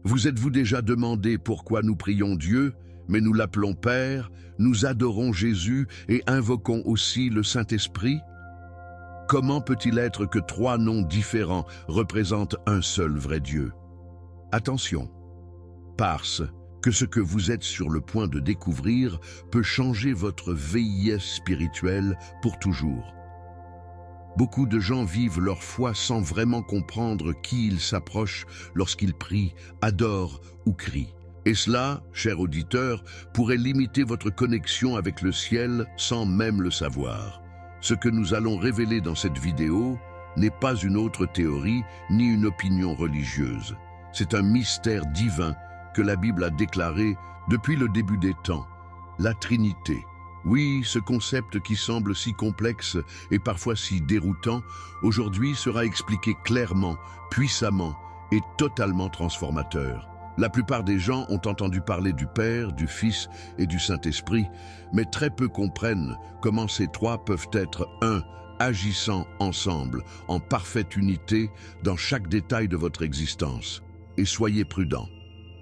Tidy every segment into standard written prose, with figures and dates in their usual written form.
Vous êtes-vous déjà demandé pourquoi nous prions Dieu, mais nous l'appelons Père, nous adorons Jésus et invoquons aussi le Saint-Esprit? Comment peut-il être que trois noms différents représentent un seul vrai Dieu? Attention, parce que ce que vous êtes sur le point de découvrir peut changer votre vieillesse spirituelle pour toujours. Beaucoup de gens vivent leur foi sans vraiment comprendre qui ils s'approchent lorsqu'ils prient, adorent ou crient. Et cela, cher auditeur, pourrait limiter votre connexion avec le ciel sans même le savoir. Ce que nous allons révéler dans cette vidéo n'est pas une autre théorie ni une opinion religieuse. C'est un mystère divin que la Bible a déclaré depuis le début des temps, la Trinité. Oui, ce concept qui semble si complexe et parfois si déroutant, aujourd'hui sera expliqué clairement, puissamment et totalement transformateur. La plupart des gens ont entendu parler du Père, du Fils et du Saint-Esprit, mais très peu comprennent comment ces trois peuvent être un, agissant ensemble, en parfaite unité dans chaque détail de votre existence. Et soyez prudents,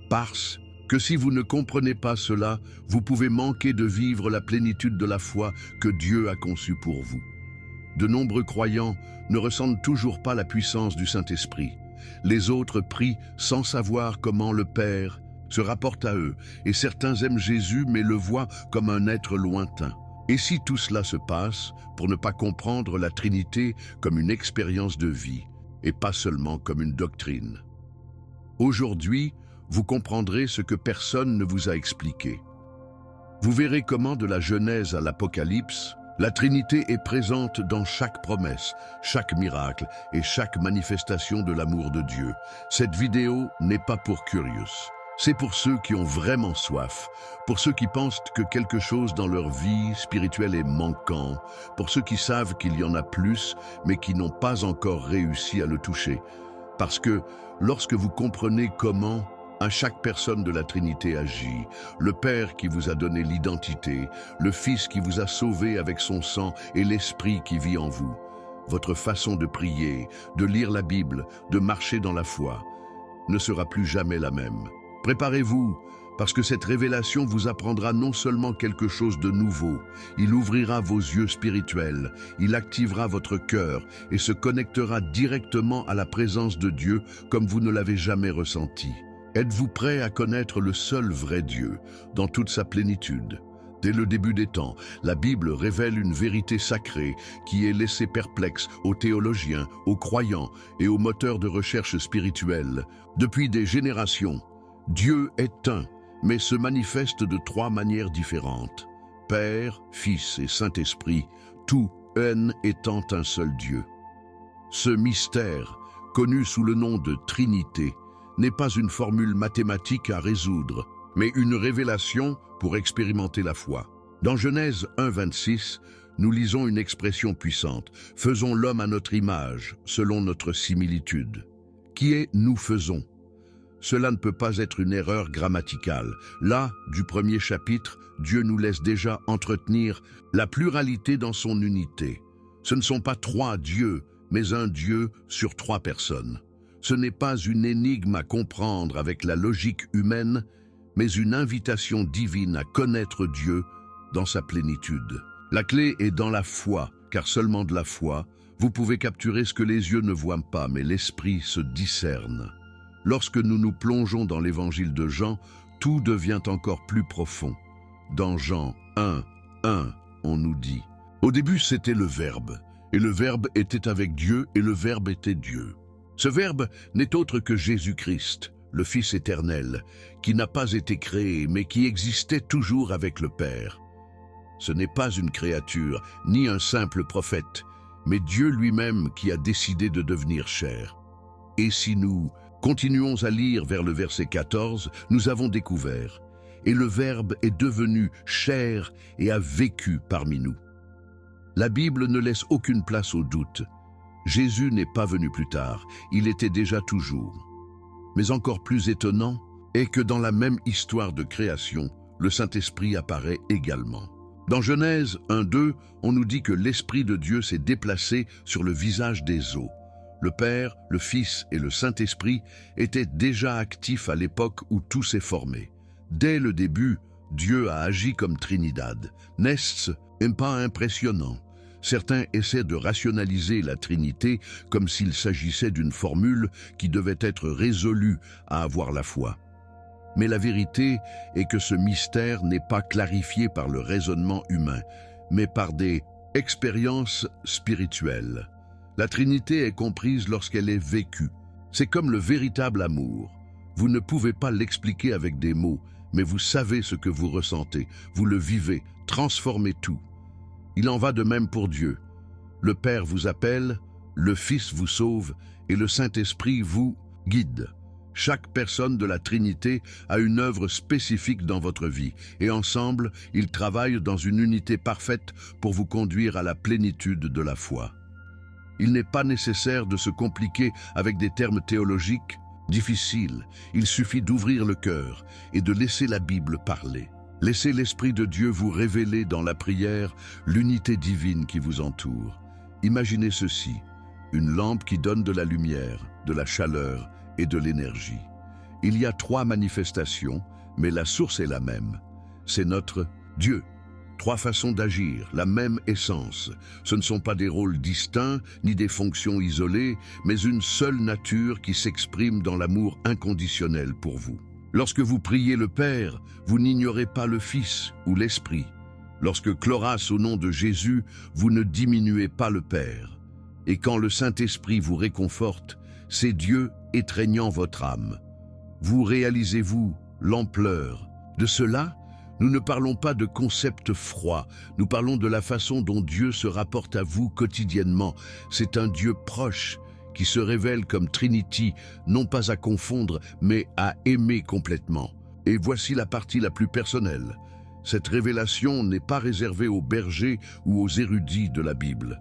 parce que si vous ne comprenez pas cela, vous pouvez manquer de vivre la plénitude de la foi que Dieu a conçue pour vous. De nombreux croyants ne ressentent toujours pas la puissance du Saint-Esprit. Les autres prient sans savoir comment le Père se rapporte à eux, et certains aiment Jésus mais le voient comme un être lointain. Et si tout cela se passe pour ne pas comprendre la Trinité comme une expérience de vie, et pas seulement comme une doctrine? Aujourd'hui, vous comprendrez ce que personne ne vous a expliqué. Vous verrez comment de la Genèse à l'Apocalypse, la Trinité est présente dans chaque promesse, chaque miracle et chaque manifestation de l'amour de Dieu. Cette vidéo n'est pas pour curieux. C'est pour ceux qui ont vraiment soif, pour ceux qui pensent que quelque chose dans leur vie spirituelle est manquant, pour ceux qui savent qu'il y en a plus, mais qui n'ont pas encore réussi à le toucher. Parce que lorsque vous comprenez comment chaque personne de la Trinité agit, le Père qui vous a donné l'identité, le Fils qui vous a sauvé avec son sang et l'Esprit qui vit en vous, votre façon de prier, de lire la Bible, de marcher dans la foi, ne sera plus jamais la même. Préparez-vous, parce que cette révélation vous apprendra non seulement quelque chose de nouveau, il ouvrira vos yeux spirituels, il activera votre cœur et se connectera directement à la présence de Dieu comme vous ne l'avez jamais ressenti. Êtes-vous prêt à connaître le seul vrai Dieu dans toute sa plénitude? Dès le début des temps, la Bible révèle une vérité sacrée qui est laissée perplexe aux théologiens, aux croyants et aux moteurs de recherche spirituelle. Depuis des générations, Dieu est un, mais se manifeste de trois manières différentes. Père, Fils et Saint-Esprit, tout un étant un seul Dieu. Ce mystère, connu sous le nom de Trinité, n'est pas une formule mathématique à résoudre, mais une révélation pour expérimenter la foi. Dans Genèse 1,26, nous lisons une expression puissante. « Faisons l'homme à notre image, selon notre similitude ». Qui est « nous faisons ». Cela ne peut pas être une erreur grammaticale. Là, du premier chapitre, Dieu nous laisse déjà entretenir la pluralité dans son unité. Ce ne sont pas trois dieux, mais un Dieu sur trois personnes. Ce n'est pas une énigme à comprendre avec la logique humaine, mais une invitation divine à connaître Dieu dans sa plénitude. La clé est dans la foi, car seulement de la foi, vous pouvez capturer ce que les yeux ne voient pas, mais l'esprit se discerne. Lorsque nous nous plongeons dans l'évangile de Jean, tout devient encore plus profond. Dans Jean 1, on nous dit « Au début, c'était le Verbe, et le Verbe était avec Dieu, et le Verbe était Dieu. » Ce Verbe n'est autre que Jésus-Christ, le Fils éternel, qui n'a pas été créé, mais qui existait toujours avec le Père. Ce n'est pas une créature, ni un simple prophète, mais Dieu lui-même qui a décidé de devenir chair. Et si nous continuons à lire vers le verset 14, nous avons découvert « Et le Verbe est devenu chair et a vécu parmi nous ». La Bible ne laisse aucune place au doute. Jésus n'est pas venu plus tard, il était déjà toujours. Mais encore plus étonnant est que dans la même histoire de création, le Saint-Esprit apparaît également. Dans Genèse 1,2, on nous dit que l'Esprit de Dieu s'est déplacé sur le visage des eaux. le Père, le Fils et le Saint-Esprit étaient déjà actifs à l'époque où tout s'est formé. Dès le début, Dieu a agi comme Trinidad. N'est-ce pas impressionnant? Certains essaient de rationaliser la Trinité comme s'il s'agissait d'une formule qui devait être résolue à avoir la foi. Mais la vérité est que ce mystère n'est pas clarifié par le raisonnement humain, mais par des expériences spirituelles. La Trinité est comprise lorsqu'elle est vécue. C'est comme le véritable amour. Vous ne pouvez pas l'expliquer avec des mots, mais vous savez ce que vous ressentez, vous le vivez, transformez tout. Il en va de même pour Dieu. Le Père vous appelle, le Fils vous sauve et le Saint-Esprit vous guide. Chaque personne de la Trinité a une œuvre spécifique dans votre vie et ensemble, ils travaillent dans une unité parfaite pour vous conduire à la plénitude de la foi. Il n'est pas nécessaire de se compliquer avec des termes théologiques difficiles. Il suffit d'ouvrir le cœur et de laisser la Bible parler. Laissez l'Esprit de Dieu vous révéler dans la prière l'unité divine qui vous entoure. Imaginez ceci, une lampe qui donne de la lumière, de la chaleur et de l'énergie. Il y a 3 manifestations, mais la source est la même. C'est notre Dieu. 3 façons d'agir, la même essence. Ce ne sont pas des rôles distincts, ni des fonctions isolées, mais une seule nature qui s'exprime dans l'amour inconditionnel pour vous. Lorsque vous priez le Père, vous n'ignorez pas le Fils ou l'Esprit. Lorsque chlorasse au nom de Jésus, vous ne diminuez pas le Père. Et quand le Saint-Esprit vous réconforte, c'est Dieu étreignant votre âme. Vous réalisez-vous l'ampleur de cela? Nous ne parlons pas de concepts froids, nous parlons de la façon dont Dieu se rapporte à vous quotidiennement. C'est un Dieu proche qui se révèle comme Trinity, non pas à confondre, mais à aimer complètement. Et voici la partie la plus personnelle. Cette révélation n'est pas réservée aux bergers ou aux érudits de la Bible.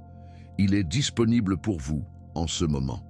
Il est disponible pour vous en ce moment.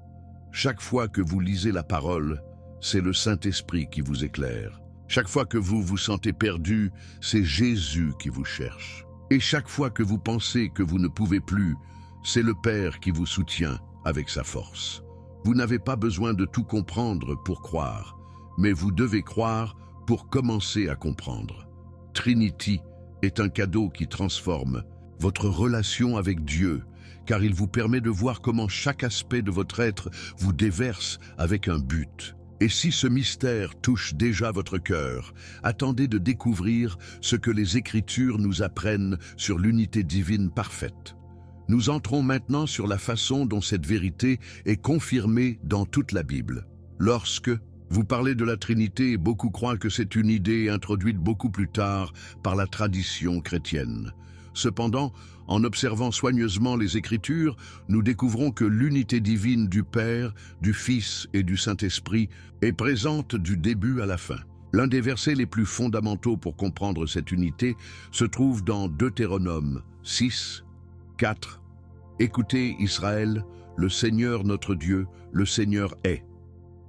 Chaque fois que vous lisez la parole, c'est le Saint-Esprit qui vous éclaire. Chaque fois que vous vous sentez perdu, c'est Jésus qui vous cherche. Et chaque fois que vous pensez que vous ne pouvez plus, c'est le Père qui vous soutient avec sa force. Vous n'avez pas besoin de tout comprendre pour croire, mais vous devez croire pour commencer à comprendre. Trinity est un cadeau qui transforme votre relation avec Dieu, car il vous permet de voir comment chaque aspect de votre être vous déverse avec un but. Et si ce mystère touche déjà votre cœur, attendez de découvrir ce que les Écritures nous apprennent sur l'unité divine parfaite. Nous entrons maintenant sur la façon dont cette vérité est confirmée dans toute la Bible. Lorsque vous parlez de la Trinité, beaucoup croient que c'est une idée introduite beaucoup plus tard par la tradition chrétienne. Cependant, en observant soigneusement les Écritures, nous découvrons que l'unité divine du Père, du Fils et du Saint-Esprit est présente du début à la fin. L'un des versets les plus fondamentaux pour comprendre cette unité se trouve dans Deutéronome 6, 4. « Écoutez Israël, le Seigneur notre Dieu, le Seigneur est. »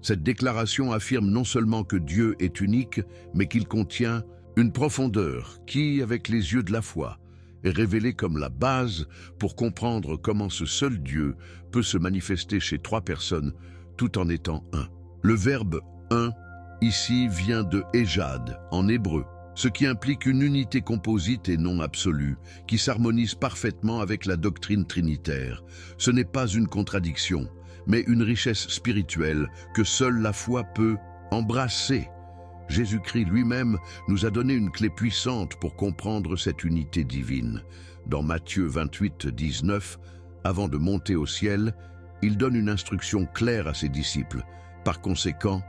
Cette déclaration affirme non seulement que Dieu est unique, mais qu'il contient une profondeur qui, avec les yeux de la foi, est révélée comme la base pour comprendre comment ce seul Dieu peut se manifester chez 3 personnes tout en étant un. Le verbe « un » ici vient de « ejad » en hébreu, ce qui implique une unité composite et non absolue, qui s'harmonise parfaitement avec la doctrine trinitaire. Ce n'est pas une contradiction, mais une richesse spirituelle que seule la foi peut embrasser. Jésus-Christ lui-même nous a donné une clé puissante pour comprendre cette unité divine. Dans Matthieu 28, 19, avant de monter au ciel, il donne une instruction claire à ses disciples. Par conséquent,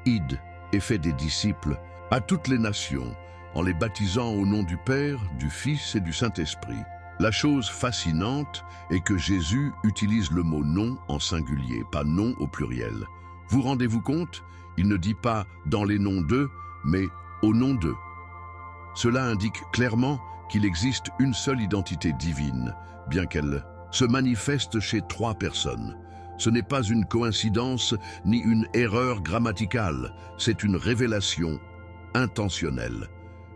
id et fait des disciples à toutes les nations, en les baptisant au nom du Père, du Fils et du Saint-Esprit. La chose fascinante est que Jésus utilise le mot « nom » en singulier, pas « nom » au pluriel. Vous rendez-vous compte? Il ne dit pas « dans les noms d'eux », mais « au nom d'eux ». Cela indique clairement qu'il existe une seule identité divine, bien qu'elle se manifeste chez 3 personnes. Ce n'est pas une coïncidence ni une erreur grammaticale, c'est une révélation intentionnelle.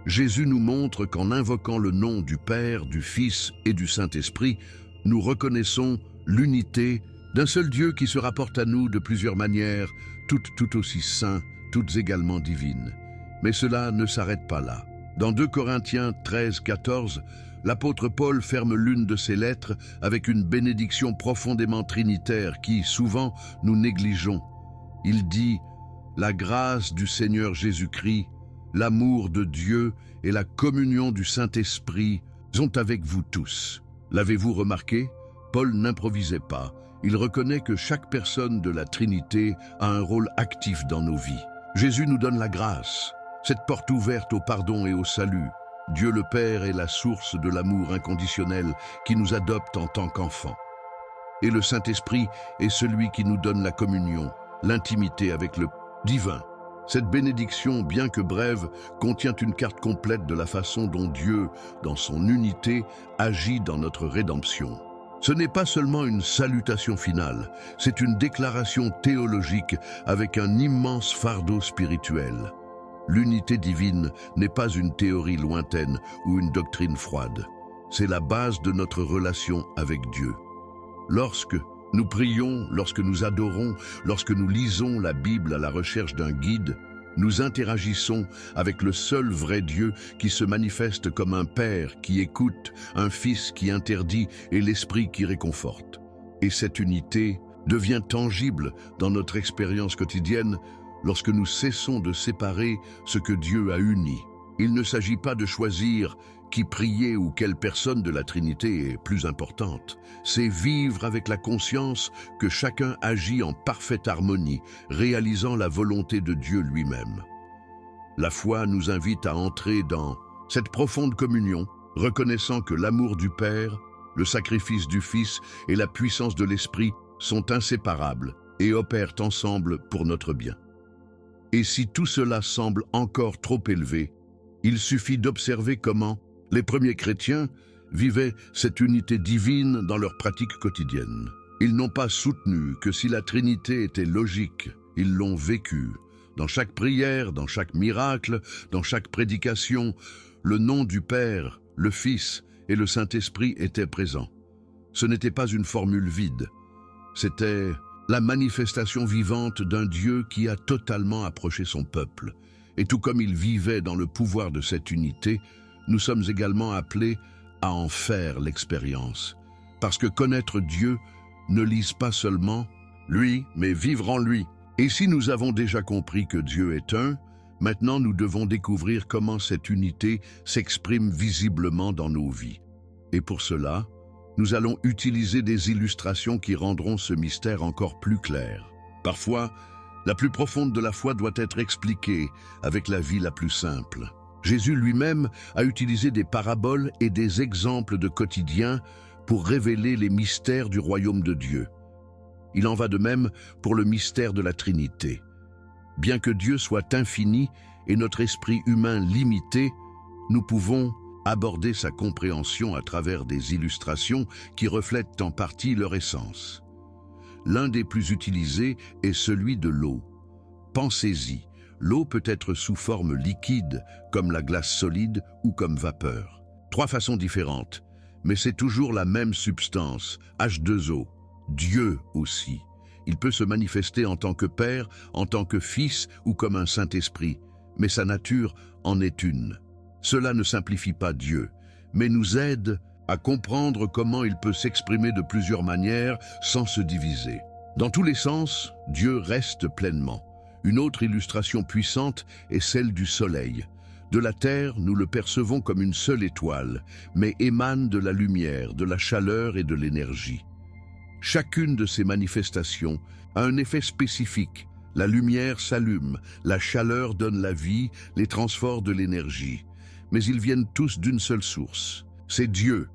Jésus nous montre qu'en invoquant le nom du Père, du Fils et du Saint-Esprit, nous reconnaissons l'unité d'un seul Dieu qui se rapporte à nous de plusieurs manières, toutes tout aussi saintes, toutes également divines. Mais cela ne s'arrête pas là. Dans 2 Corinthiens 13, 14, l'apôtre Paul ferme l'une de ses lettres avec une bénédiction profondément trinitaire qui, souvent, nous négligeons. Il dit « La grâce du Seigneur Jésus-Christ, l'amour de Dieu et la communion du Saint-Esprit sont avec vous tous. » L'avez-vous remarqué? Paul n'improvisait pas. Il reconnaît que chaque personne de la Trinité a un rôle actif dans nos vies. Jésus nous donne la grâce, cette porte ouverte au pardon et au salut. Dieu le Père est la source de l'amour inconditionnel qui nous adopte en tant qu'enfants. Et le Saint-Esprit est celui qui nous donne la communion, l'intimité avec le divin. Cette bénédiction, bien que brève, contient une carte complète de la façon dont Dieu, dans son unité, agit dans notre rédemption. Ce n'est pas seulement une salutation finale, c'est une déclaration théologique avec un immense fardeau spirituel. L'unité divine n'est pas une théorie lointaine ou une doctrine froide. C'est la base de notre relation avec Dieu. Lorsque nous prions, lorsque nous adorons, lorsque nous lisons la Bible à la recherche d'un guide, nous interagissons avec le seul vrai Dieu qui se manifeste comme un Père qui écoute, un Fils qui interdit et l'Esprit qui réconforte. Et cette unité devient tangible dans notre expérience quotidienne lorsque nous cessons de séparer ce que Dieu a uni. Il ne s'agit pas de choisir qui prier ou quelle personne de la Trinité est plus importante. C'est vivre avec la conscience que chacun agit en parfaite harmonie, réalisant la volonté de Dieu lui-même. La foi nous invite à entrer dans cette profonde communion, reconnaissant que l'amour du Père, le sacrifice du Fils et la puissance de l'Esprit sont inséparables et opèrent ensemble pour notre bien. Et si tout cela semble encore trop élevé, il suffit d'observer comment les premiers chrétiens vivaient cette unité divine dans leur pratique quotidienne. Ils n'ont pas soutenu que si la Trinité était logique, ils l'ont vécue. Dans chaque prière, dans chaque miracle, dans chaque prédication, le nom du Père, le Fils et le Saint-Esprit étaient présents. Ce n'était pas une formule vide, c'était la manifestation vivante d'un Dieu qui a totalement approché son peuple. Et tout comme il vivait dans le pouvoir de cette unité, nous sommes également appelés à en faire l'expérience. Parce que connaître Dieu ne lise pas seulement lui, mais vivre en lui. Et si nous avons déjà compris que Dieu est un, maintenant nous devons découvrir comment cette unité s'exprime visiblement dans nos vies. Et pour cela, nous allons utiliser des illustrations qui rendront ce mystère encore plus clair. Parfois, la plus profonde de la foi doit être expliquée avec la vie la plus simple. Jésus lui-même a utilisé des paraboles et des exemples de quotidien pour révéler les mystères du royaume de Dieu. Il en va de même pour le mystère de la Trinité. Bien que Dieu soit infini et notre esprit humain limité, nous pouvons aborder sa compréhension à travers des illustrations qui reflètent en partie leur essence. L'un des plus utilisés est celui de l'eau. Pensez-y. L'eau peut être sous forme liquide, comme la glace solide ou comme vapeur. 3 façons différentes, mais c'est toujours la même substance, H2O. Dieu aussi. Il peut se manifester en tant que Père, en tant que Fils ou comme un Saint-Esprit, mais sa nature en est une. Cela ne simplifie pas Dieu, mais nous aide à comprendre comment il peut s'exprimer de plusieurs manières sans se diviser. Dans tous les sens, Dieu reste pleinement. Une autre illustration puissante est celle du soleil. De la terre, nous le percevons comme une seule étoile, mais émane de la lumière, de la chaleur et de l'énergie. Chacune de ces manifestations a un effet spécifique. La lumière s'allume, la chaleur donne la vie, les transports de l'énergie. Mais ils viennent tous d'une seule source. C'est Dieu.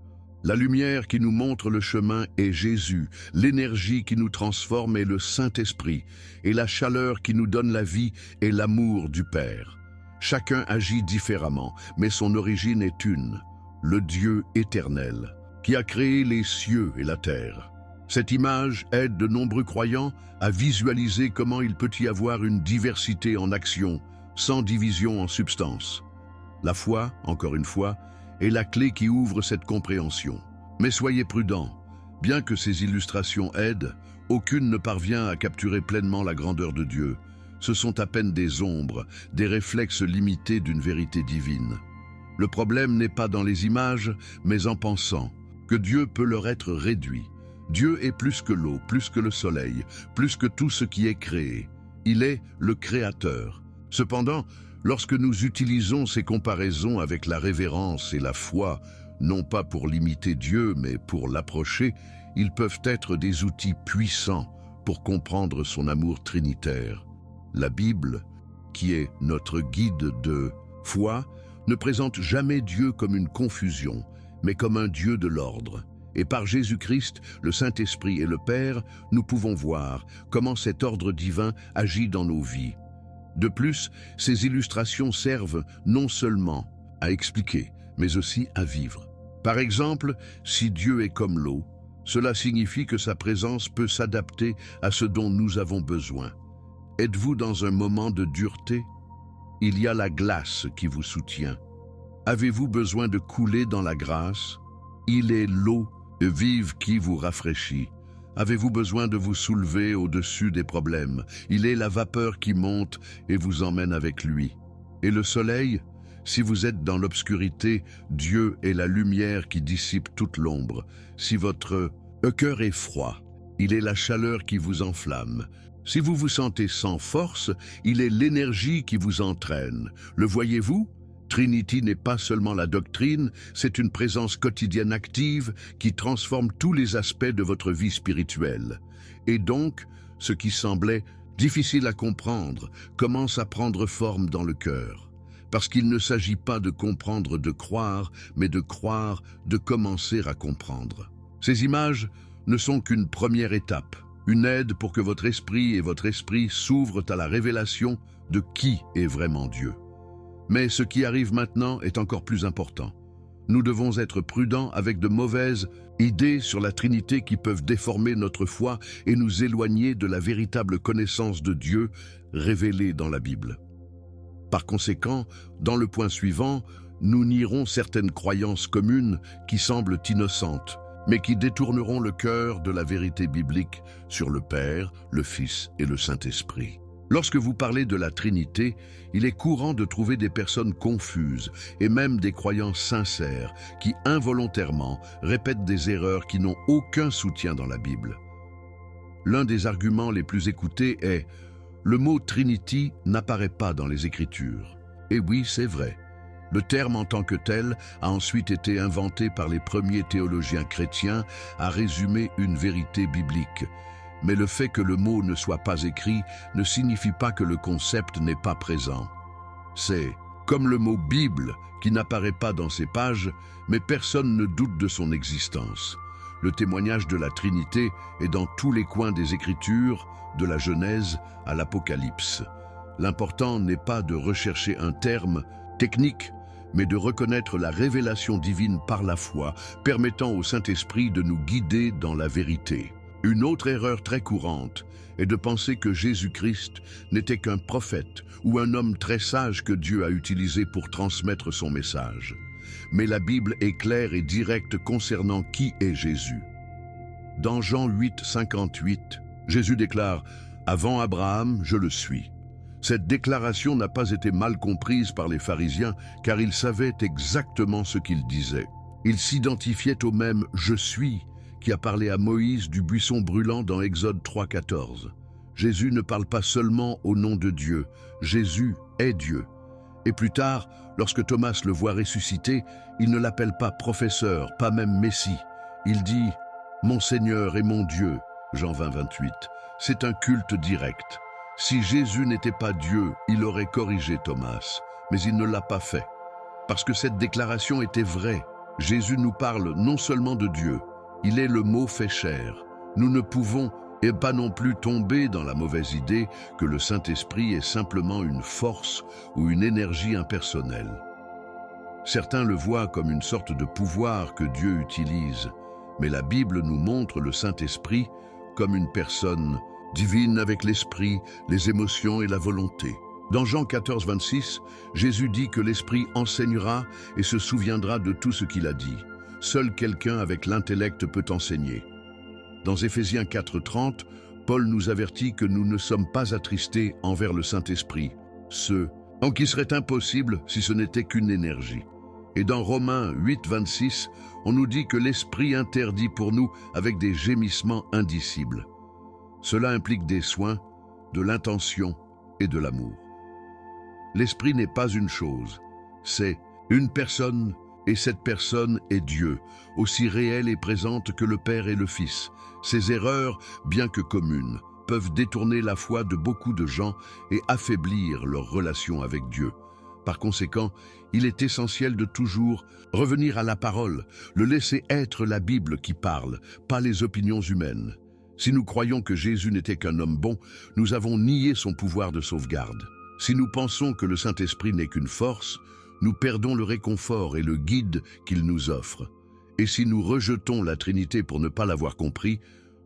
La lumière qui nous montre le chemin est Jésus, l'énergie qui nous transforme est le Saint-Esprit, et la chaleur qui nous donne la vie est l'amour du Père. Chacun agit différemment, mais son origine est une, le Dieu éternel, qui a créé les cieux et la terre. Cette image aide de nombreux croyants à visualiser comment il peut y avoir une diversité en action, sans division en substance. La foi, encore une fois, est la clé qui ouvre cette compréhension. Mais soyez prudents, bien que ces illustrations aident, Aucune ne parvient à capturer pleinement la grandeur de Dieu. Ce sont à peine des ombres, des réflexes limités d'une vérité divine. Le problème n'est pas dans les images, mais en pensant que Dieu peut leur être réduit. Dieu est plus que l'eau, plus que le soleil, plus que tout ce qui est créé. Il est le Créateur. Cependant, lorsque nous utilisons ces comparaisons avec la révérence et la foi, non pas pour limiter Dieu, mais pour l'approcher, ils peuvent être des outils puissants pour comprendre son amour trinitaire. La Bible, qui est notre guide de foi, ne présente jamais Dieu comme une confusion, mais comme un Dieu de l'ordre. Et par Jésus-Christ, le Saint-Esprit et le Père, nous pouvons voir comment cet ordre divin agit dans nos vies. De plus, ces illustrations servent non seulement à expliquer, mais aussi à vivre. Par exemple, si Dieu est comme l'eau, cela signifie que sa présence peut s'adapter à ce dont nous avons besoin. Êtes-vous dans un moment de dureté? Il y a la glace qui vous soutient. Avez-vous besoin de couler dans la grâce? Il est l'eau vive qui vous rafraîchit. Avez-vous besoin de vous soulever au-dessus des problèmes? Il est la vapeur qui monte et vous emmène avec lui. Et le soleil? Si vous êtes dans l'obscurité, Dieu est la lumière qui dissipe toute l'ombre. Si votre cœur est froid, il est la chaleur qui vous enflamme. Si vous vous sentez sans force, il est l'énergie qui vous entraîne. Le voyez-vous? Trinity n'est pas seulement la doctrine, c'est une présence quotidienne active qui transforme tous les aspects de votre vie spirituelle. Et donc, ce qui semblait difficile à comprendre commence à prendre forme dans le cœur. Parce qu'il ne s'agit pas de comprendre de croire, mais de croire de commencer à comprendre. Ces images ne sont qu'une première étape, une aide pour que votre esprit s'ouvrent à la révélation de qui est vraiment Dieu. Mais ce qui arrive maintenant est encore plus important. Nous devons être prudents avec de mauvaises idées sur la Trinité qui peuvent déformer notre foi et nous éloigner de la véritable connaissance de Dieu révélée dans la Bible. Par conséquent, dans le point suivant, nous nierons certaines croyances communes qui semblent innocentes, mais qui détourneront le cœur de la vérité biblique sur le Père, le Fils et le Saint-Esprit. Lorsque vous parlez de la Trinité, il est courant de trouver des personnes confuses et même des croyants sincères qui involontairement répètent des erreurs qui n'ont aucun soutien dans la Bible. L'un des arguments les plus écoutés est « Le mot Trinity n'apparaît pas dans les Écritures ». Et oui, c'est vrai. Le terme en tant que tel a ensuite été inventé par les premiers théologiens chrétiens à résumer une vérité biblique. Mais le fait que le mot ne soit pas écrit ne signifie pas que le concept n'est pas présent. C'est comme le mot « Bible » qui n'apparaît pas dans ces pages, mais personne ne doute de son existence. Le témoignage de la Trinité est dans tous les coins des Écritures, de la Genèse à l'Apocalypse. L'important n'est pas de rechercher un terme technique, mais de reconnaître la révélation divine par la foi, permettant au Saint-Esprit de nous guider dans la vérité. Une autre erreur très courante est de penser que Jésus-Christ n'était qu'un prophète ou un homme très sage que Dieu a utilisé pour transmettre son message. Mais la Bible est claire et directe concernant qui est Jésus. Dans Jean 8, 58, Jésus déclare « Avant Abraham, je le suis ». Cette déclaration n'a pas été mal comprise par les pharisiens car ils savaient exactement ce qu'ils disaient. Ils s'identifiaient au même « je suis » qui a parlé à Moïse du buisson brûlant dans Exode 3,14. Jésus ne parle pas seulement au nom de Dieu, Jésus est Dieu. Et plus tard, lorsque Thomas le voit ressusciter, il ne l'appelle pas professeur, pas même Messie. Il dit « Mon Seigneur et mon Dieu », Jean 20, 28. C'est un culte direct. Si Jésus n'était pas Dieu, il aurait corrigé Thomas, mais il ne l'a pas fait. Parce que cette déclaration était vraie. Jésus nous parle non seulement de Dieu, il est le mot fait chair. Nous ne pouvons et pas non plus tomber dans la mauvaise idée que le Saint-Esprit est simplement une force ou une énergie impersonnelle. Certains le voient comme une sorte de pouvoir que Dieu utilise, mais la Bible nous montre le Saint-Esprit comme une personne divine avec l'esprit, les émotions et la volonté. Dans Jean 14, 26, Jésus dit que l'Esprit enseignera et se souviendra de tout ce qu'il a dit. Seul quelqu'un avec l'intellect peut enseigner. Dans Éphésiens 4:30, Paul nous avertit que nous ne sommes pas attristés envers le Saint-Esprit, ce en qui serait impossible si ce n'était qu'une énergie. Et dans Romains 8:26, on nous dit que l'Esprit interdit pour nous avec des gémissements indicibles. Cela implique des soins, de l'intention et de l'amour. L'Esprit n'est pas une chose, c'est une personne, et cette personne est Dieu, aussi réelle et présente que le Père et le Fils. Ces erreurs, bien que communes, peuvent détourner la foi de beaucoup de gens et affaiblir leur relation avec Dieu. Par conséquent, il est essentiel de toujours revenir à la parole, le laisser être la Bible qui parle, pas les opinions humaines. Si nous croyons que Jésus n'était qu'un homme bon, nous avons nié son pouvoir de sauvegarde. Si nous pensons que le Saint-Esprit n'est qu'une force, nous perdons le réconfort et le guide qu'il nous offre. Et si nous rejetons la Trinité pour ne pas l'avoir compris,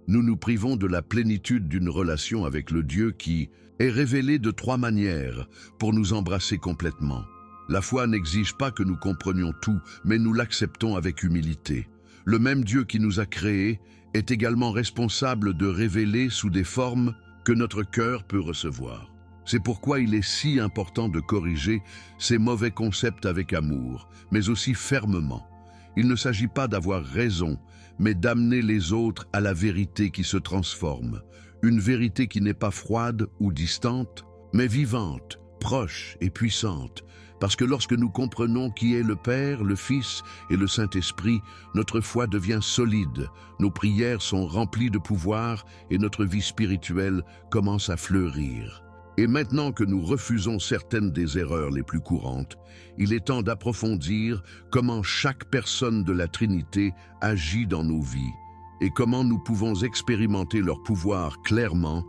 nous nous privons de la plénitude d'une relation avec le Dieu qui est révélé de 3 manières pour nous embrasser complètement. La foi n'exige pas que nous comprenions tout, mais nous l'acceptons avec humilité. Le même Dieu qui nous a créés est également responsable de révéler sous des formes que notre cœur peut recevoir. C'est pourquoi il est si important de corriger ces mauvais concepts avec amour, mais aussi fermement. Il ne s'agit pas d'avoir raison, mais d'amener les autres à la vérité qui se transforme. Une vérité qui n'est pas froide ou distante, mais vivante, proche et puissante. Parce que lorsque nous comprenons qui est le Père, le Fils et le Saint-Esprit, notre foi devient solide, nos prières sont remplies de pouvoir et notre vie spirituelle commence à fleurir. Et maintenant que nous refusons certaines des erreurs les plus courantes, il est temps d'approfondir comment chaque personne de la Trinité agit dans nos vies et comment nous pouvons expérimenter leur pouvoir clairement,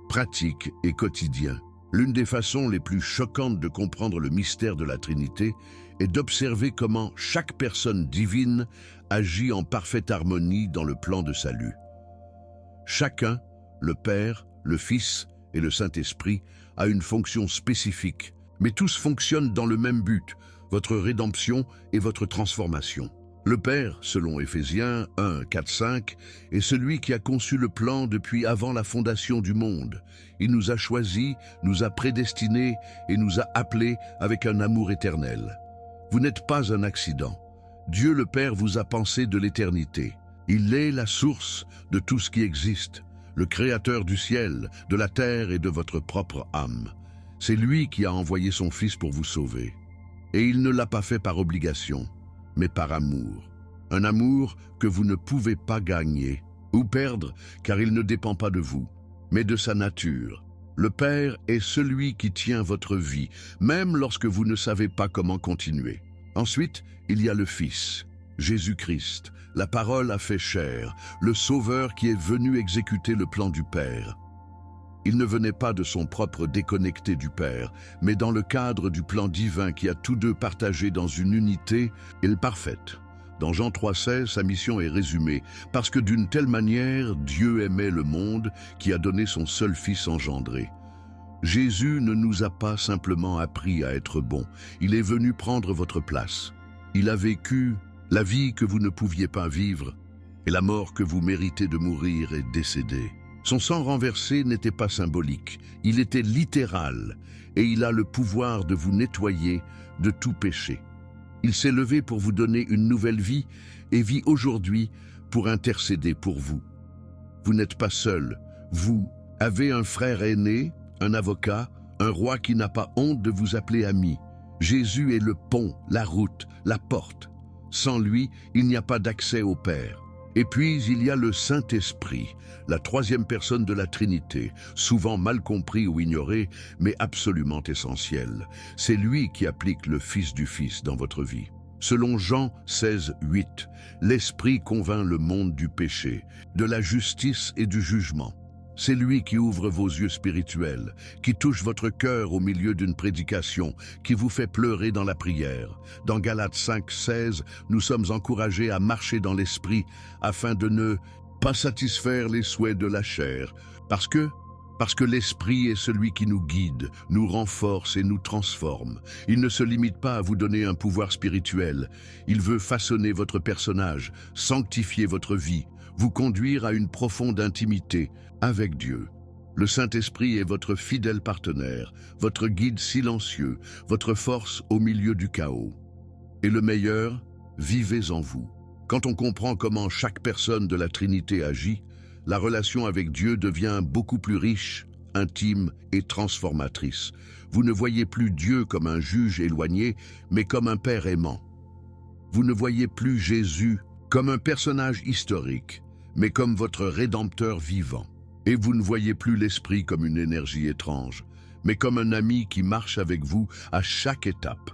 pratique et quotidien. L'une des façons les plus choquantes de comprendre le mystère de la Trinité est d'observer comment chaque personne divine agit en parfaite harmonie dans le plan de salut. Chacun, le Père, le Fils et le Saint-Esprit, a une fonction spécifique, mais tous fonctionnent dans le même but, votre rédemption et votre transformation. Le Père, selon Éphésiens 1:4-5, est celui qui a conçu le plan depuis avant la fondation du monde. Il nous a choisis, nous a prédestinés et nous a appelés avec un amour éternel. Vous n'êtes pas un accident. Dieu le Père vous a pensé de l'éternité. Il est la source de tout ce qui existe, le Créateur du ciel, de la terre et de votre propre âme. C'est lui qui a envoyé son Fils pour vous sauver. Et il ne l'a pas fait par obligation, mais par amour. Un amour que vous ne pouvez pas gagner ou perdre, car il ne dépend pas de vous, mais de sa nature. Le Père est celui qui tient votre vie, même lorsque vous ne savez pas comment continuer. Ensuite, il y a le Fils, Jésus-Christ, la parole a fait chair, le Sauveur qui est venu exécuter le plan du Père. Il ne venait pas de son propre déconnecté du Père, mais dans le cadre du plan divin qui a tous deux partagé dans une unité et parfaite. Dans Jean 3,16, sa mission est résumée, parce que d'une telle manière, Dieu aimait le monde qui a donné son seul Fils engendré. Jésus ne nous a pas simplement appris à être bons, il est venu prendre votre place. Il a vécu la vie que vous ne pouviez pas vivre et la mort que vous méritez de mourir et décéder. Son sang renversé n'était pas symbolique, il était littéral et il a le pouvoir de vous nettoyer de tout péché. Il s'est levé pour vous donner une nouvelle vie et vit aujourd'hui pour intercéder pour vous. Vous n'êtes pas seul, vous avez un frère aîné, un avocat, un roi qui n'a pas honte de vous appeler ami. Jésus est le pont, la route, la porte. Sans lui, il n'y a pas d'accès au Père. Et puis, il y a le Saint-Esprit, la troisième personne de la Trinité, souvent mal compris ou ignoré, mais absolument essentiel. C'est lui qui applique le Fils du Fils dans votre vie. Selon Jean 16:8, l'Esprit convainc le monde du péché, de la justice et du jugement. C'est lui qui ouvre vos yeux spirituels, qui touche votre cœur au milieu d'une prédication, qui vous fait pleurer dans la prière. Dans Galates 5:16, nous sommes encouragés à marcher dans l'esprit afin de ne pas satisfaire les souhaits de la chair. Parce que l'esprit est celui qui nous guide, nous renforce et nous transforme. Il ne se limite pas à vous donner un pouvoir spirituel. Il veut façonner votre personnage, sanctifier votre vie, vous conduire à une profonde intimité avec Dieu. Le Saint-Esprit est votre fidèle partenaire, votre guide silencieux, votre force au milieu du chaos. Et le meilleur, vivez en vous. Quand on comprend comment chaque personne de la Trinité agit, la relation avec Dieu devient beaucoup plus riche, intime et transformatrice. Vous ne voyez plus Dieu comme un juge éloigné, mais comme un Père aimant. Vous ne voyez plus Jésus comme un personnage historique, mais comme votre Rédempteur vivant. Et vous ne voyez plus l'Esprit comme une énergie étrange, mais comme un ami qui marche avec vous à chaque étape.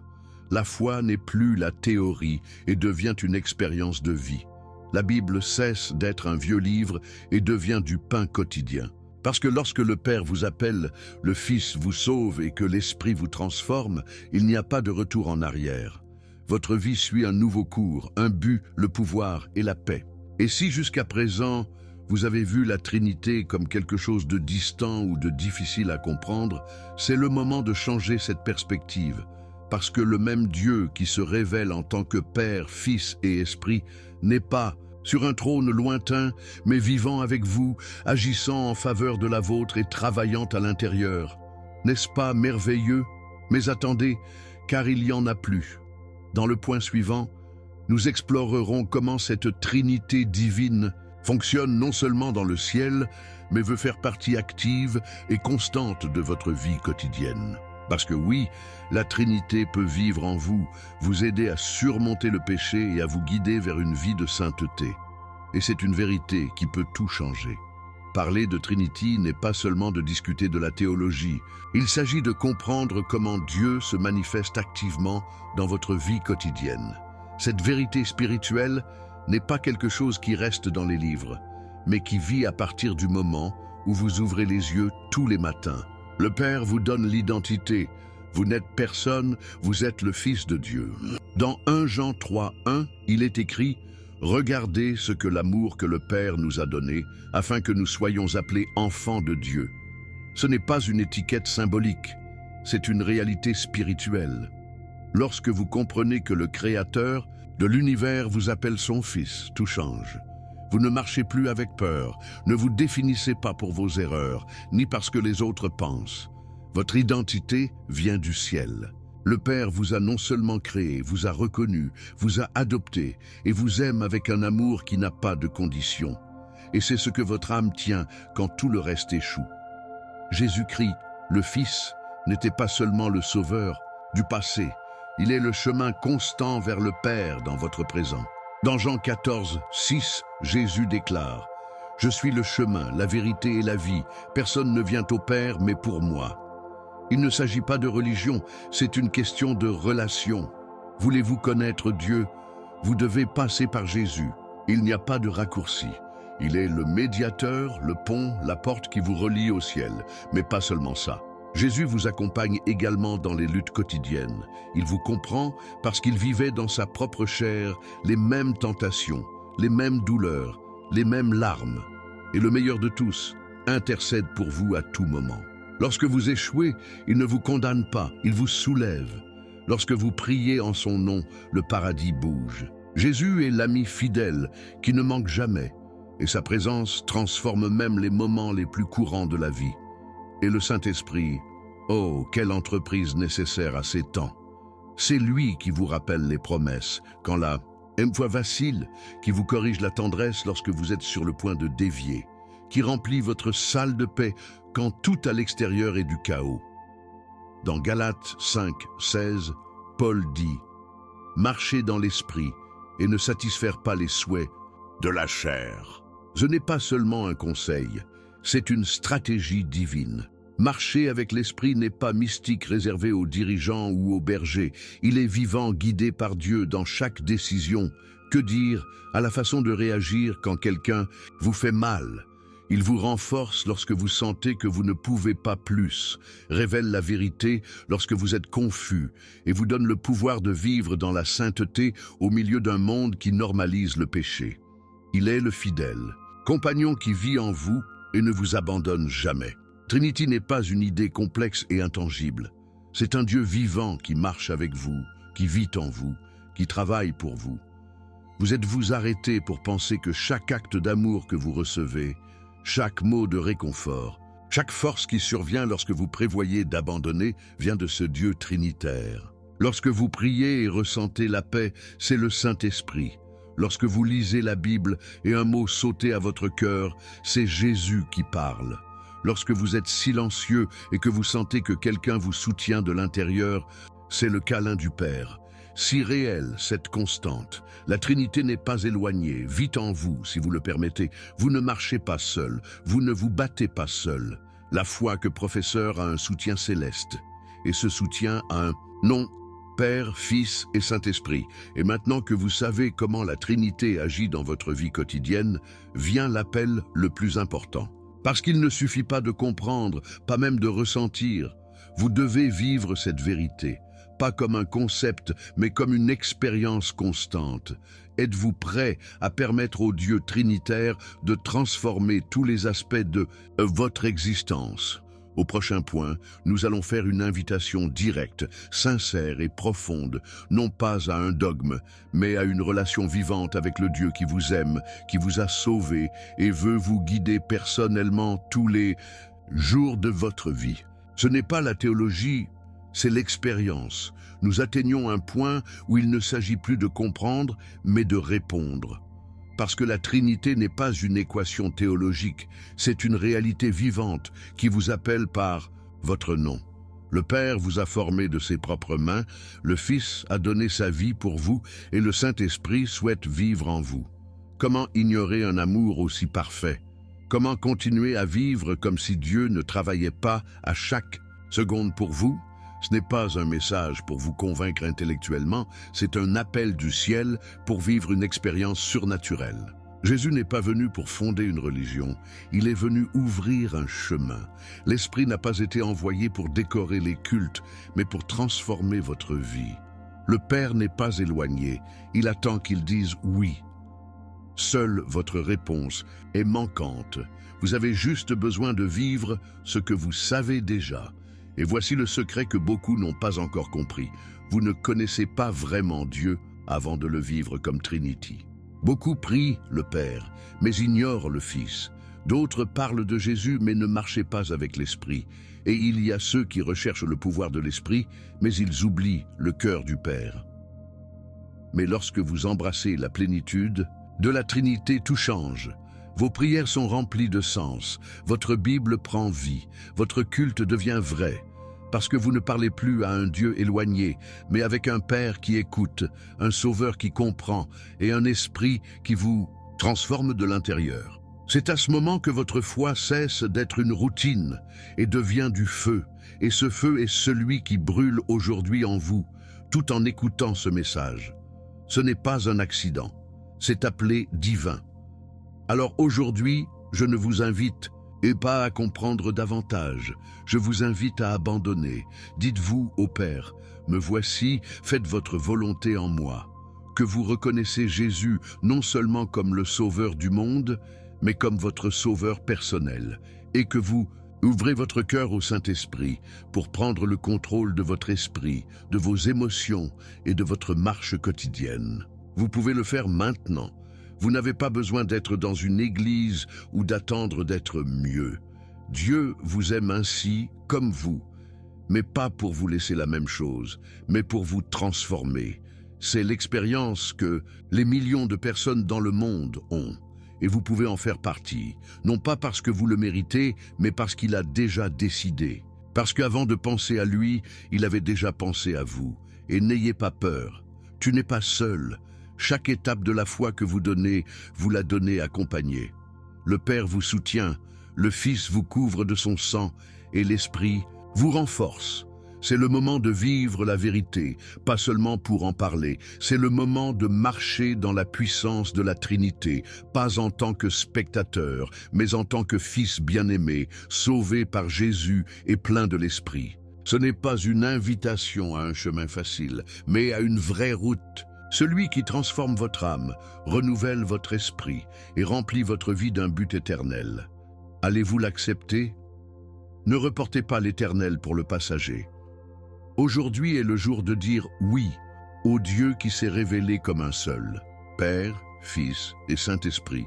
La foi n'est plus la théorie et devient une expérience de vie. La Bible cesse d'être un vieux livre et devient du pain quotidien. Parce que lorsque le Père vous appelle, le Fils vous sauve et que l'Esprit vous transforme, il n'y a pas de retour en arrière. Votre vie suit un nouveau cours, un but, le pouvoir et la paix. Et si jusqu'à présent, vous avez vu la Trinité comme quelque chose de distant ou de difficile à comprendre, c'est le moment de changer cette perspective. Parce que le même Dieu qui se révèle en tant que Père, Fils et Esprit n'est pas sur un trône lointain, mais vivant avec vous, agissant en faveur de la vôtre et travaillant à l'intérieur. N'est-ce pas merveilleux? Mais attendez, car il y en a plus. Dans le point suivant, nous explorerons comment cette Trinité divine fonctionne non seulement dans le ciel, mais veut faire partie active et constante de votre vie quotidienne. Parce que oui, la Trinité peut vivre en vous, vous aider à surmonter le péché et à vous guider vers une vie de sainteté. Et c'est une vérité qui peut tout changer. Parler de Trinity n'est pas seulement de discuter de la théologie. Il s'agit de comprendre comment Dieu se manifeste activement dans votre vie quotidienne. Cette vérité spirituelle n'est pas quelque chose qui reste dans les livres, mais qui vit à partir du moment où vous ouvrez les yeux tous les matins. Le Père vous donne l'identité. Vous n'êtes personne, vous êtes le Fils de Dieu. Dans 1 Jean 3:1, il est écrit « Regardez ce que l'amour que le Père nous a donné, afin que nous soyons appelés enfants de Dieu. » Ce n'est pas une étiquette symbolique, c'est une réalité spirituelle. Lorsque vous comprenez que le Créateur de l'univers vous appelle son Fils, tout change. Vous ne marchez plus avec peur, ne vous définissez pas pour vos erreurs, ni parce que les autres pensent. Votre identité vient du ciel. Le Père vous a non seulement créé, vous a reconnu, vous a adopté et vous aime avec un amour qui n'a pas de condition. Et c'est ce que votre âme tient quand tout le reste échoue. Jésus-Christ, le Fils, n'était pas seulement le Sauveur du passé, il est le chemin constant vers le Père dans votre présent. Dans Jean 14:6, Jésus déclare « Je suis le chemin, la vérité et la vie. Personne ne vient au Père, mais pour moi. » Il ne s'agit pas de religion, c'est une question de relation. Voulez-vous connaître Dieu? Vous devez passer par Jésus. Il n'y a pas de raccourci. Il est le médiateur, le pont, la porte qui vous relie au ciel. Mais pas seulement ça. Jésus vous accompagne également dans les luttes quotidiennes. Il vous comprend parce qu'il vivait dans sa propre chair les mêmes tentations, les mêmes douleurs, les mêmes larmes. Et le meilleur de tous, intercède pour vous à tout moment. Lorsque vous échouez, il ne vous condamne pas, il vous soulève. Lorsque vous priez en son nom, le paradis bouge. Jésus est l'ami fidèle qui ne manque jamais, et sa présence transforme même les moments les plus courants de la vie. Et le Saint-Esprit, oh, quelle entreprise nécessaire à ces temps! C'est lui qui vous rappelle les promesses, quand la foi vacille, qui vous corrige la tendresse lorsque vous êtes sur le point de dévier, qui remplit votre salle de paix quand tout à l'extérieur est du chaos. Dans Galates 5:16, Paul dit « Marchez dans l'esprit et ne satisfaire pas les souhaits de la chair. » Ce n'est pas seulement un conseil, c'est une stratégie divine. Marcher avec l'esprit n'est pas mystique réservé aux dirigeants ou aux bergers. Il est vivant, guidé par Dieu dans chaque décision. Que dire à la façon de réagir quand quelqu'un vous fait mal? Il vous renforce lorsque vous sentez que vous ne pouvez pas plus, révèle la vérité lorsque vous êtes confus et vous donne le pouvoir de vivre dans la sainteté au milieu d'un monde qui normalise le péché. Il est le fidèle, compagnon qui vit en vous et ne vous abandonne jamais. Trinity n'est pas une idée complexe et intangible. C'est un Dieu vivant qui marche avec vous, qui vit en vous, qui travaille pour vous. Vous êtes-vous arrêté pour penser que chaque acte d'amour que vous recevez, chaque mot de réconfort, chaque force qui survient lorsque vous prévoyez d'abandonner vient de ce Dieu trinitaire. Lorsque vous priez et ressentez la paix, c'est le Saint-Esprit. Lorsque vous lisez la Bible et un mot saute à votre cœur, c'est Jésus qui parle. Lorsque vous êtes silencieux et que vous sentez que quelqu'un vous soutient de l'intérieur, c'est le câlin du Père. Si réelle cette constante, la Trinité n'est pas éloignée, vit en vous, si vous le permettez. Vous ne marchez pas seul, vous ne vous battez pas seul. La foi que professeur a un soutien céleste, et ce soutien a un nom, Père, Fils et Saint-Esprit. Et maintenant que vous savez comment la Trinité agit dans votre vie quotidienne, vient l'appel le plus important. Parce qu'il ne suffit pas de comprendre, pas même de ressentir. Vous devez vivre cette vérité, pas comme un concept, mais comme une expérience constante. Êtes-vous prêt à permettre au Dieu trinitaire de transformer tous les aspects de votre existence? Au prochain point, nous allons faire une invitation directe, sincère et profonde, non pas à un dogme, mais à une relation vivante avec le Dieu qui vous aime, qui vous a sauvé et veut vous guider personnellement tous les jours de votre vie. Ce n'est pas la théologie, c'est l'expérience. Nous atteignons un point où il ne s'agit plus de comprendre, mais de répondre. Parce que la Trinité n'est pas une équation théologique, c'est une réalité vivante qui vous appelle par votre nom. Le Père vous a formé de ses propres mains, le Fils a donné sa vie pour vous et le Saint-Esprit souhaite vivre en vous. Comment ignorer un amour aussi parfait? Comment continuer à vivre comme si Dieu ne travaillait pas à chaque seconde pour vous? Ce n'est pas un message pour vous convaincre intellectuellement, c'est un appel du ciel pour vivre une expérience surnaturelle. Jésus n'est pas venu pour fonder une religion, il est venu ouvrir un chemin. L'Esprit n'a pas été envoyé pour décorer les cultes, mais pour transformer votre vie. Le Père n'est pas éloigné, il attend qu'il dise oui. Seule votre réponse est manquante. Vous avez juste besoin de vivre ce que vous savez déjà. Et voici le secret que beaucoup n'ont pas encore compris. Vous ne connaissez pas vraiment Dieu avant de le vivre comme Trinity. Beaucoup prient le Père, mais ignorent le Fils. D'autres parlent de Jésus, mais ne marchez pas avec l'Esprit. Et il y a ceux qui recherchent le pouvoir de l'Esprit, mais ils oublient le cœur du Père. Mais lorsque vous embrassez la plénitude de la Trinité, tout change. Vos prières sont remplies de sens, votre Bible prend vie, votre culte devient vrai, parce que vous ne parlez plus à un Dieu éloigné, mais avec un Père qui écoute, un Sauveur qui comprend et un Esprit qui vous transforme de l'intérieur. C'est à ce moment que votre foi cesse d'être une routine et devient du feu, et ce feu est celui qui brûle aujourd'hui en vous, tout en écoutant ce message. Ce n'est pas un accident, c'est appelé divin. Alors aujourd'hui, je ne vous invite et pas à comprendre davantage. Je vous invite à abandonner. Dites-vous au Père, me voici, faites votre volonté en moi. Que vous reconnaissez Jésus non seulement comme le Sauveur du monde, mais comme votre Sauveur personnel. Et que vous ouvrez votre cœur au Saint-Esprit pour prendre le contrôle de votre esprit, de vos émotions et de votre marche quotidienne. Vous pouvez le faire maintenant. Vous n'avez pas besoin d'être dans une église ou d'attendre d'être mieux. Dieu vous aime ainsi comme vous, mais pas pour vous laisser la même chose, mais pour vous transformer. C'est l'expérience que les millions de personnes dans le monde ont, et vous pouvez en faire partie, non pas parce que vous le méritez, mais parce qu'il a déjà décidé. Parce qu'avant de penser à lui, il avait déjà pensé à vous. Et n'ayez pas peur, tu n'es pas seul. Chaque étape de la foi que vous donnez, vous la donnez accompagnée. Le Père vous soutient, le Fils vous couvre de son sang et l'Esprit vous renforce. C'est le moment de vivre la vérité, pas seulement pour en parler. C'est le moment de marcher dans la puissance de la Trinité, pas en tant que spectateur, mais en tant que fils bien-aimé, sauvé par Jésus et plein de l'Esprit. Ce n'est pas une invitation à un chemin facile, mais à une vraie route. Celui qui transforme votre âme, renouvelle votre esprit et remplit votre vie d'un but éternel. Allez-vous l'accepter? Ne reportez pas l'éternel pour le passager. Aujourd'hui est le jour de dire oui au Dieu qui s'est révélé comme un seul. Père, Fils et Saint-Esprit.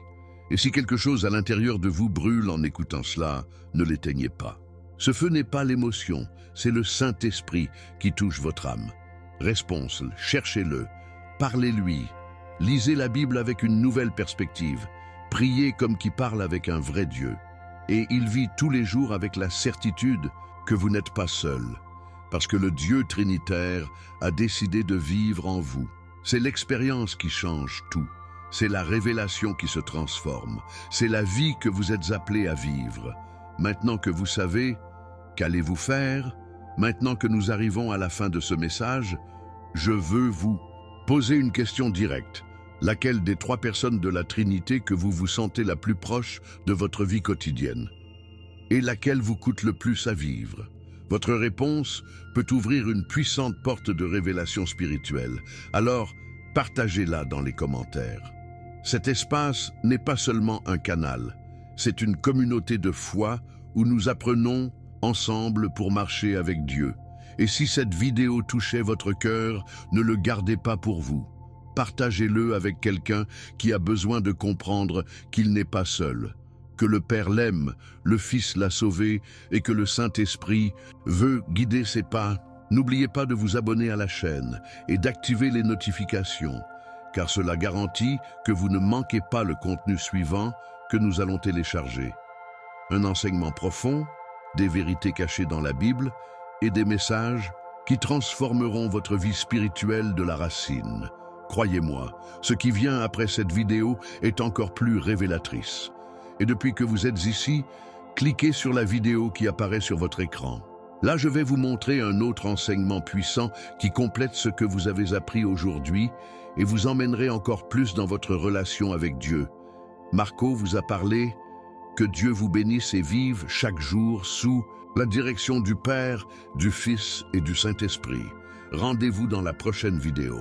Et si quelque chose à l'intérieur de vous brûle en écoutant cela, ne l'éteignez pas. Ce feu n'est pas l'émotion, c'est le Saint-Esprit qui touche votre âme. Réponse, cherchez-le, parlez-lui, lisez la Bible avec une nouvelle perspective, priez comme qui parle avec un vrai Dieu. Et il vit tous les jours avec la certitude que vous n'êtes pas seul, parce que le Dieu trinitaire a décidé de vivre en vous. C'est l'expérience qui change tout, c'est la révélation qui se transforme, c'est la vie que vous êtes appelés à vivre. Maintenant que vous savez, qu'allez-vous faire? Maintenant que nous arrivons à la fin de ce message, je veux vous poser une question directe. Laquelle des 3 personnes de la Trinité que vous vous sentez la plus proche de votre vie quotidienne? Et laquelle vous coûte le plus à vivre? Votre réponse peut ouvrir une puissante porte de révélation spirituelle. Alors, partagez-la dans les commentaires. Cet espace n'est pas seulement un canal, c'est une communauté de foi où nous apprenons ensemble pour marcher avec Dieu. Et si cette vidéo touchait votre cœur, ne le gardez pas pour vous. Partagez-le avec quelqu'un qui a besoin de comprendre qu'il n'est pas seul, que le Père l'aime, le Fils l'a sauvé et que le Saint-Esprit veut guider ses pas. N'oubliez pas de vous abonner à la chaîne et d'activer les notifications, car cela garantit que vous ne manquez pas le contenu suivant que nous allons télécharger. Un enseignement profond, des vérités cachées dans la Bible et des messages qui transformeront votre vie spirituelle de la racine. Croyez-moi, ce qui vient après cette vidéo est encore plus révélatrice. Et depuis que vous êtes ici, cliquez sur la vidéo qui apparaît sur votre écran. Là, je vais vous montrer un autre enseignement puissant qui complète ce que vous avez appris aujourd'hui et vous emmènerait encore plus dans votre relation avec Dieu. Marco vous a parlé. Que Dieu vous bénisse et vive chaque jour sous la direction du Père, du Fils et du Saint-Esprit. Rendez-vous dans la prochaine vidéo.